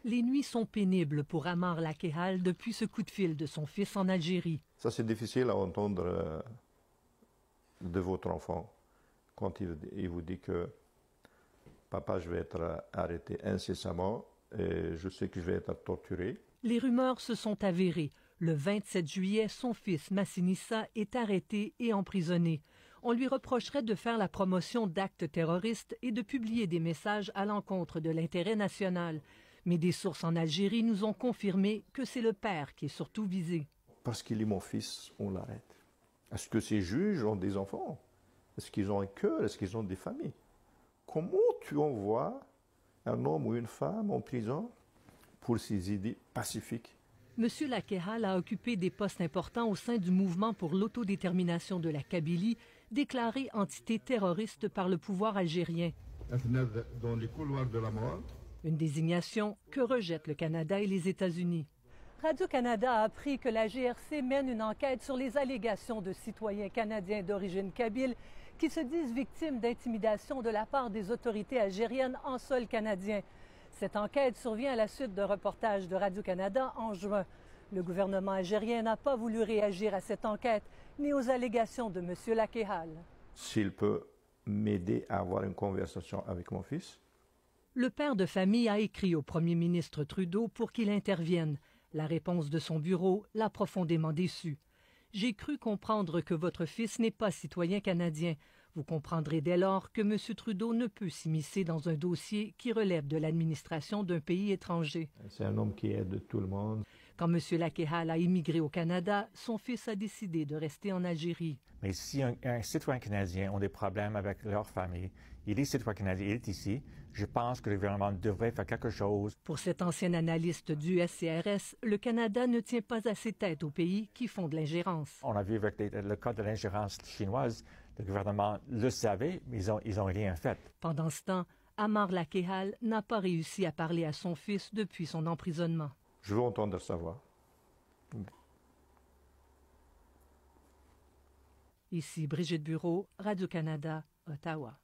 Les nuits sont pénibles pour Amar Lakehal depuis ce coup de fil de son fils en Algérie. Ça, c'est difficile à entendre de votre enfant quand il vous dit que « Papa, je vais être arrêté incessamment et je sais que je vais être torturé. » Les rumeurs se sont avérées. Le 27 juillet, son fils Massinissa est arrêté et emprisonné. On lui reprocherait de faire la promotion d'actes terroristes et de publier des messages à l'encontre de l'intérêt national. Mais des sources en Algérie nous ont confirmé que c'est le père qui est surtout visé. Parce qu'il est mon fils, on l'arrête. Est-ce que ces juges ont des enfants? Est-ce qu'ils ont un cœur? Est-ce qu'ils ont des familles? Comment tu envoies un homme ou une femme en prison pour ses idées pacifiques? M. Lakehal a occupé des postes importants au sein du mouvement pour l'autodétermination de la Kabylie, déclaré entité terroriste par le pouvoir algérien. Dans les couloirs de la mort. Une désignation que rejettent le Canada et les États-Unis. Radio-Canada a appris que la GRC mène une enquête sur les allégations de citoyens canadiens d'origine kabyle qui se disent victimes d'intimidation de la part des autorités algériennes en sol canadien. Cette enquête survient à la suite d'un reportage de Radio-Canada en juin. Le gouvernement algérien n'a pas voulu réagir à cette enquête ni aux allégations de M. Lakehal. S'il peut m'aider à avoir une conversation avec mon fils. Le père de famille a écrit au premier ministre Trudeau pour qu'il intervienne. La réponse de son bureau l'a profondément déçu. « J'ai cru comprendre que votre fils n'est pas citoyen canadien. Vous comprendrez dès lors que M. Trudeau ne peut s'immiscer dans un dossier qui relève de l'administration d'un pays étranger. » C'est un homme qui aide tout le monde. Quand M. Lakehal a immigré au Canada, son fils a décidé de rester en Algérie. Mais si un citoyen canadien a des problèmes avec leur famille, il est citoyen canadien, il est ici, je pense que le gouvernement devrait faire quelque chose. Pour cet ancien analyste du SCRS, le Canada ne tient pas assez tête aux pays qui font de l'ingérence. On a vu avec le cas de l'ingérence chinoise, le gouvernement le savait, mais ils ont rien fait. Pendant ce temps, Amar Lakehal n'a pas réussi à parler à son fils depuis son emprisonnement. Je veux entendre sa voix. Ici Brigitte Bureau, Radio-Canada, Ottawa.